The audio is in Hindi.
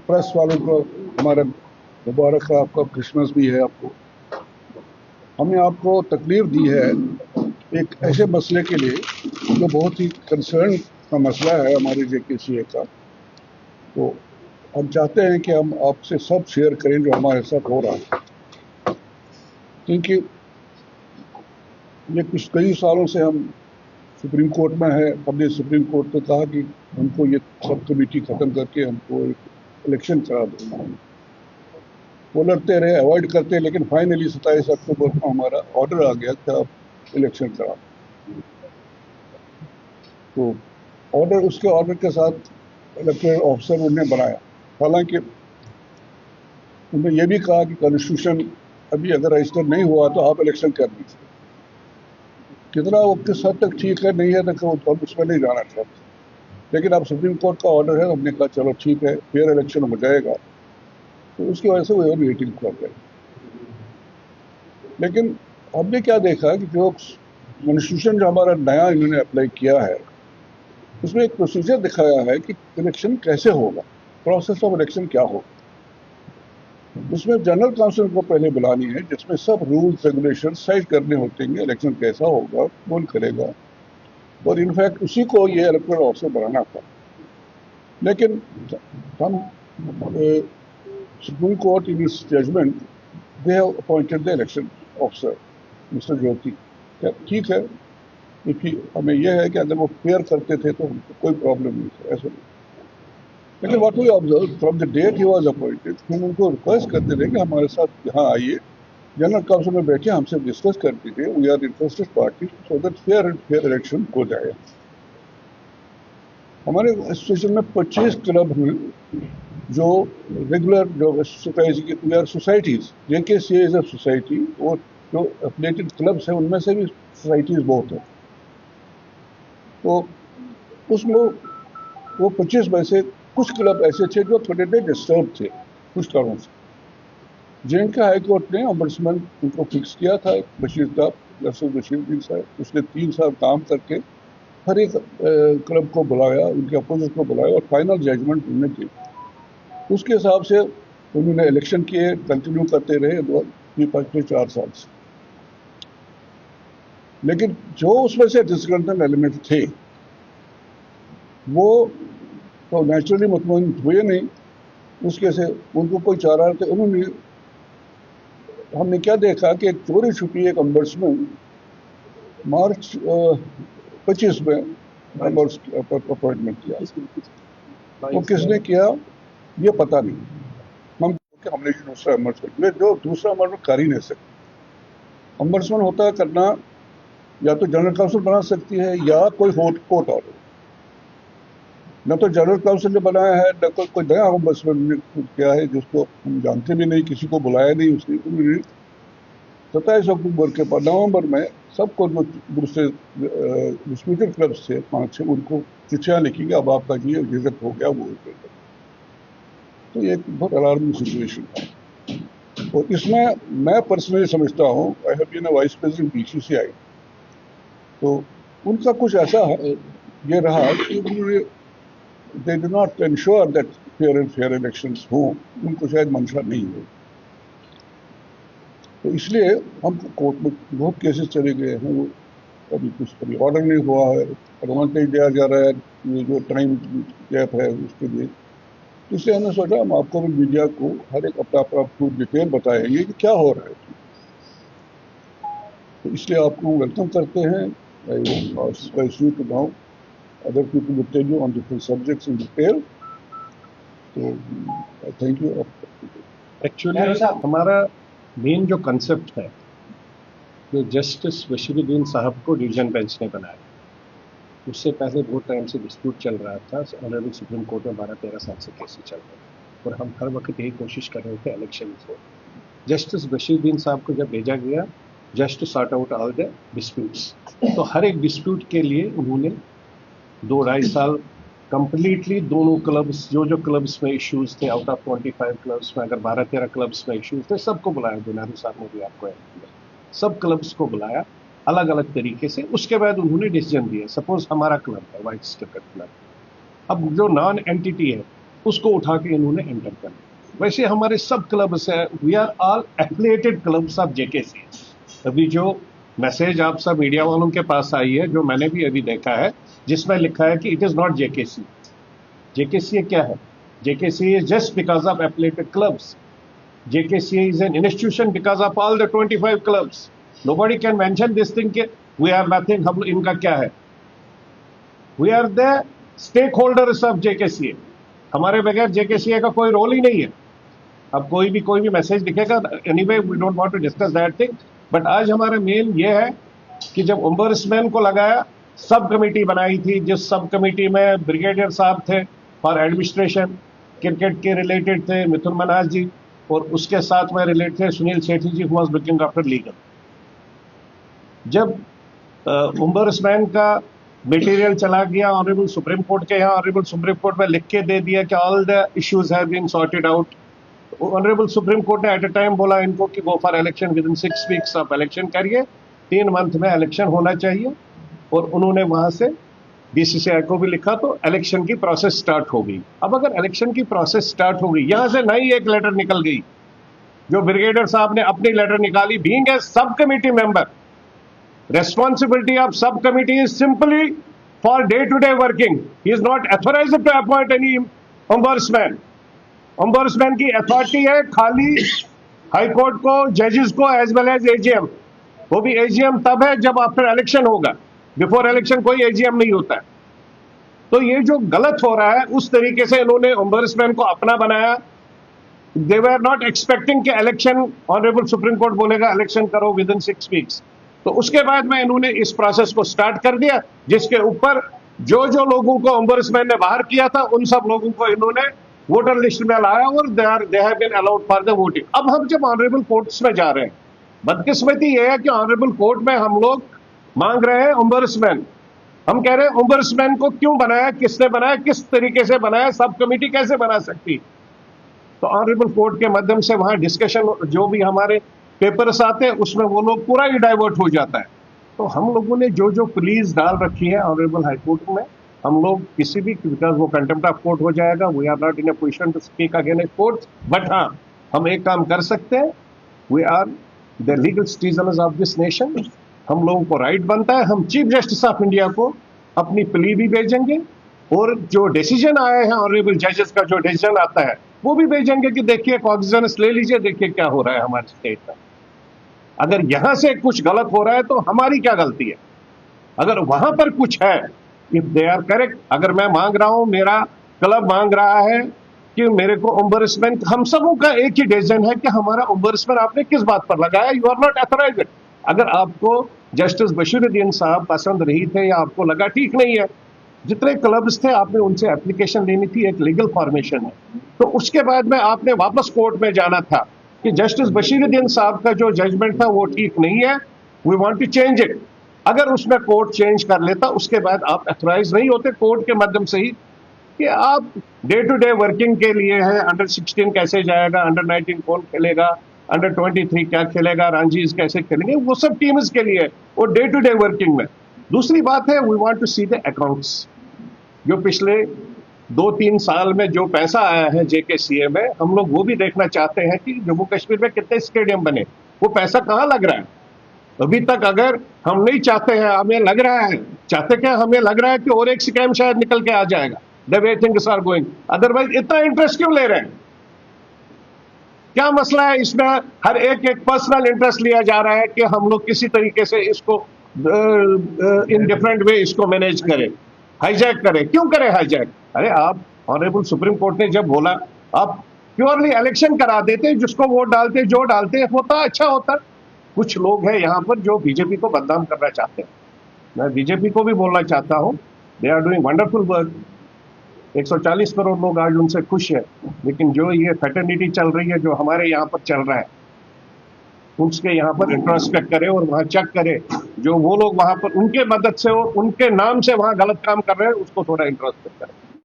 प्रेस वालों को हमारा मुबारक है, आपका क्रिसमस भी है आपको। हमने आपको तकलीफ दी है एक ऐसे मसले के लिए जो बहुत ही कंसर्न का मसला है हमारे JKCA का। तो हम चाहते हैं कि हम आपसे सब शेयर करें जो हमारे साथ हो रहा है, क्योंकि ये कुछ कई सालों से हम सुप्रीम कोर्ट में है। हमने सुप्रीम कोर्ट को कहा कि हमको ये सब कमेटी खत्म करके हमको एक इलेक्शन करा दो। वो लड़ते रहे, अवॉइड करते, लेकिन फाइनली 27 अक्टूबर को हमारा ऑर्डर आ गया कि आप इलेक्शन करा। तो उसके ऑर्डर के साथ इलेक्टोरल ऑफिसर उन्हें बनाया। हालांकि उन्होंने ये भी कहा कि कॉन्स्टिट्यूशन अभी अगर रजिस्टर नहीं हुआ तो आप इलेक्शन कर दीजिए। कितना वो किस हद तक ठीक है नहीं है तो हम उसमें नहीं जाना चाहते, लेकिन अब सुप्रीम कोर्ट का ऑर्डर है, हमने कहा चलो ठीक है, फेयर इलेक्शन हो जाएगा। तो उसकी वजह से वो वेटिंग कर रहे। लेकिन हमने क्या देखा कि जो कॉन्स्टिट्यूशन जो हमारा नया इन्होंने अप्लाई किया है उसमें एक प्रोसीजर दिखाया है कि इलेक्शन कैसे होगा, प्रोसेस ऑफ इलेक्शन क्या होगा। उसमें जनरल काउंसिल को पहले बुलानी है, जिसमें सब रूल्स रेगुलेशन साइड करने होते हैं, इलेक्शन कैसा होगा, कौन करेगा, और इनफैक्ट उसी को ये इलेक्टोरल ऑफिसर बनाना था। लेकिन हम supreme court in its judgment they have appointed the election officer mister Jyoti. ठीक है, क्योंकि हमें यह है कि अगर वो फेयर करते थे तो कोई प्रॉब्लम नहीं था, ऐसा नहीं। लेकिन what we observe from the date he was appointed, हम उनको रिक्वेस्ट करते थे कि हमारे साथ यहाँ आइए, जनरल काउंसिल में बैठे हमसे डिस्कस कर दीजिए, we are interested party, so that fair election हो जाए। हमारे एसोसिएशन में 25 क्लब हैं जो रेगुलर जो societies, JKCA is a society, और जो एफिलिएटेड क्लब्स हैं उनमें से भी सोसाइटीज बहुत है। तो उसमें वो 25 में से कुछ क्लब ऐसे थे जो थोड़े देर डिस्टर्ब थे कुछ कारणों से, जिनका हाईकोर्ट ने ऑम्बड्समैन उनको फिक्स किया था, बशीर साहब। उसने 3 साल काम करके हर एक क्लब को बुलाया, उनके अपोजिट को बुलाया और फाइनल जजमेंट उन्होंने दी। उसके हिसाब से उन्होंने इलेक्शन किए, कंटिन्यू करते रहे पिछले 4 साल से। लेकिन जो उसमें से डिसकंटेंट एलिमेंट थे वो तो नेचुरली मुतमईन हुए नहीं, उसके से उनको कोई चारा थे। उन्होंने, हमने क्या देखा कि एक चोरी छुपी एक ऑम्बड्समैन मार्च 25 में अपॉइंटमेंट किया। वो किसने किया ये पता नहीं, हमने दूसरा अम्बड्समैन जो दूसरा अम्बड्समैन कर ही नहीं सकते। अम्बड्समैन होता है करना या तो जनरल काउंसिल बना सकती है या कोई कोर्ट ऑर्डर। न तो जनरल काउंसिल ने बनाया है, न कोई नया अम्बड्समैन ने किया है जिसको हम जानते भी नहीं, किसी को बुलाया नहीं उसने। 27 अक्टूबर के बाद नवंबर में सबको जो दूसरे डिस्प्यूटेड क्लब्स थे 5-6 उनको चिट्ठियां लिखी कि अब आपका ये रिजेक्ट हो गया, वो हो गया। तो ये बहुत अलार्मिंग सिचुएशन है। और इसमें मैं पर्सनली समझता हूँ, I have been a vice president BCCI, तो उनका कुछ ऐसा ये रहा कि उन्होंने they do not ensure that fair elections हो, उनको शायद मंशा नहीं हो। तो इसलिए हम कोर्ट में बहुत केसेस चले गए हैं, वो अभी ऑर्डर नहीं हुआ है, एडवांटेज दिया जा रहा है ये जो टाइम गैप है उसके लिए। इसलिए हमने सोचा हम आपको भी, मीडिया को, हर एक अपना पूरी डिटेल बताएंगे कि क्या हो रहा है। तो इसलिए आपको वेलकम करते हैं। Other people will tell you on different subjects in detail. तो थैंक यू। एक्चुअली हमारा मेन जो कंसेप्ट है, जो जस्टिस बशीरुद्दीन साहब को डिवीजन बेंच ने बनाया, उससे पहले बहुत टाइम से डिस्प्यूट चल रहा था। ऑलरेडी सुप्रीम कोर्ट में 12-13 साल से केस चल रहे थे और हम हर वक्त यही कोशिश कर रहे थे इलेक्शन हो। जस्टिस बशीरुद्दीन साहब को जब भेजा गया just to sort out all the disputes, तो हर एक डिस्प्यूट के लिए उन्होंने 2-2.5 साल कंप्लीटली दोनों क्लब्स, जो क्लब्स में इश्यूज थे, आउट ऑफ 25 क्लब्स में अगर 12-13 क्लब्स में इश्यूज थे, सबको बुलाया। दिनारी साहब ने भी आपको सब क्लब्स को बुलाया अलग अलग तरीके से। उसके बाद उन्होंने डिसीजन दिया। सपोज हमारा क्लब है वाइट्स क्रिकेट क्लब, अब जो नॉन एंटिटी है उसको उठा के इन्होंने एंटर कर दिया। वैसे हमारे सब क्लब्स है, we are all affiliated clubs of JKC. अभी जो मैसेज आप सब मीडिया वालों के पास आई है, जो मैंने भी अभी देखा है, जिसमें लिखा है कि it is not JKC. JKC क्या है? JKC is just because of affiliated clubs. JKCA is an institution because of all the 25 clubs. Nobody can mention this thing कि we are nothing, हम इनका क्या है? We are the stakeholders of JKCA. हमारे बगैर JKCA का कोई रोल ही नहीं है। अब कोई भी मैसेज दिखेगा, anyway we don't want to discuss that thing, but आज हमारा मेन ये है कि जब ओम्बर्समैन को लगाया, सब कमेटी बनाई थी, जिस सब कमेटी में ब्रिगेडियर साहब थे फॉर एडमिनिस्ट्रेशन, क्रिकेट के रिलेटेड थे मिथुन मन्हास जी, और उसके साथ में रिलेटेड थे Sunil Sethi ji, who was looking after legal. जब ओम्बर्समैन का मटेरियल चला गया ऑनरेबल सुप्रीम कोर्ट के यहाँ, ऑनरेबल सुप्रीम कोर्ट में लिख के दे दिया कि all the issues have been sorted out. Honourable supreme court ने एट अ टाइम बोला इनको कि go for election, within 6 weeks आप इलेक्शन करिए, 3 मंथ में इलेक्शन होना चाहिए। और उन्होंने वहां से बीसीसीआई को भी लिखा, तो इलेक्शन की प्रोसेस स्टार्ट हो गई। अब अगर इलेक्शन की प्रोसेस स्टार्ट हो गई, यहां से नई एक लेटर निकल गई, जो ब्रिगेडियर साहब ने अपनी लेटर निकाली, बीइंग ए सब committee member, responsibility of subcommittee is simply for day-to-day working. He is not authorized to appoint any ombudsman. Ombudsman की अथॉरिटी है खाली हाई कोर्ट को, जजेस को, एज वेल एज एजीएम। वो भी एजीएम तब है जब आफ्टर इलेक्शन होगा, बिफोर इलेक्शन कोई एजीएम नहीं होता है। तो ये जो गलत हो रहा है, उस तरीके से इन्होंने ओम्बर्समैन को अपना बनाया। दे वर नॉट एक्सपेक्टिंग कि इलेक्शन, ऑनरेबल सुप्रीम कोर्ट बोलेगा इलेक्शन करो विद इन 6 वीक्स। तो उसके बाद में इन्होंने इस प्रोसेस को स्टार्ट कर दिया, जिसके ऊपर जो लोगों को ओम्बर्समैन ने बाहर किया था, उन सब लोगों को इन्होंने वोटर लिस्ट में लाया और they have been allowed for the voting. अब हम जब ऑनरेबल कोर्ट्स में जा रहे हैं, बदकिस्मती यह है कि ऑनरेबल कोर्ट में हम लोग मांग रहे हैं ओम्बर्समैन। हम कह रहे हैं ओम्बर्समैन को क्यों बनाया, किसने बनाया, किस तरीके से बनाया, सब कमेटी कैसे बना सकती। तो ऑनरेबल कोर्ट के माध्यम से वहां डिस्कशन, जो भी हमारे पेपर्स आते हैं, उसमें वो लोग पूरा ही डाइवर्ट हो जाता है। तो हम लोगों ने जो प्लीज डाल रखी है ऑनरेबल हाई कोर्ट में, हम लोग किसी भी, बिकॉज वो कंटेम्प्ट ऑफ कोर्ट हो जाएगा, we are not in a position to speak against court, but हाँ हम एक काम कर सकते हैं, we are the legal citizens of this nation. हम लोगों को राइट बनता है, हम चीफ जस्टिस ऑफ इंडिया को अपनी प्ली भी भेजेंगे, और जो डिसीजन आए हैं ऑनरेबल जजेस का, जो डिसीजन आता है वो भी भेजेंगे कि देखिए कॉग्निजेंस ले लीजिए, देखिए क्या हो रहा है हमारे स्टेट में। अगर यहां से कुछ गलत हो रहा है तो हमारी क्या गलती है? अगर वहां पर कुछ है, इफ दे आर करेक्ट, अगर मैं मांग रहा हूं, मेरा क्लब मांग रहा है कि मेरे को ओम्बर्समैन, हम सबों का एक ही डिसीजन है कि हमारा ओम्बर्समैन आपने किस बात पर लगाया, यू आर नॉट अथोराइज्ड। अगर आपको जस्टिस बशीरुद्दीन साहब पसंद नहीं थे या आपको लगा ठीक नहीं है, जितने क्लब्स थे आपने उनसे एप्लीकेशन लेनी थी, एक लीगल फॉर्मेशन है, तो उसके बाद में आपने वापस कोर्ट में जाना था कि जस्टिस बशीरुद्दीन साहब का जो जजमेंट था वो ठीक नहीं है, we want to change it. अगर उसमें कोर्ट चेंज कर लेता, उसके बाद आप अथोराइज नहीं होते कोर्ट के माध्यम से ही कि आप डे टू डे वर्किंग के लिए है। अंडर 16 कैसे जाएगा, अंडर 19 कौन खेलेगा, अंडर 23 क्या खेलेगा, रांझीज कैसे खेलेंगे, वो सब टीम्स के लिए, वो डे टू डे वर्किंग में। दूसरी बात है, we want to see the accounts. जो पिछले 2-3 साल में जो पैसा आया है जेकेसीए में, हम लोग वो भी देखना चाहते हैं कि जम्मू कश्मीर में कितने स्टेडियम बने, वो पैसा कहाँ लग रहा है। अभी तक अगर हम नहीं चाहते हैं, हमें लग रहा है, चाहते क्या, हमें लग रहा है कि और एक स्कैम शायद निकल के आ जाएगा, the way things are going. Otherwise इतना इंटरेस्ट क्यों ले रहे हैं? क्या मसला है इसमें? हर एक पर्सनल इंटरेस्ट लिया जा रहा है कि हम लोग किसी तरीके से इसको इन डिफरेंट वे इसको मैनेज करें, हाईजैक करें। क्यों करें हाईजैक? अरे आप, ऑनरेबल सुप्रीम कोर्ट ने जब बोला, आप प्योरली इलेक्शन करा देते, जिसको वोट डालते, जो डालते होता, अच्छा होता। कुछ लोग हैं यहाँ पर जो बीजेपी को बदनाम करना चाहते हैं। मैं बीजेपी को भी बोलना चाहता हूँ, they are doing wonderful work. 140 crore लोग आज उनसे खुश है, लेकिन जो ये फैटर्निटी चल रही है, जो हमारे यहाँ पर चल रहा है, उसके यहाँ पर इंट्रोस्पेक्ट करे और वहाँ चेक करे। जो वो लोग वहाँ पर उनके मदद से और उनके नाम से वहाँ गलत काम कर रहे हैं, उसको थोड़ा इंट्रोस्पेक्ट करें।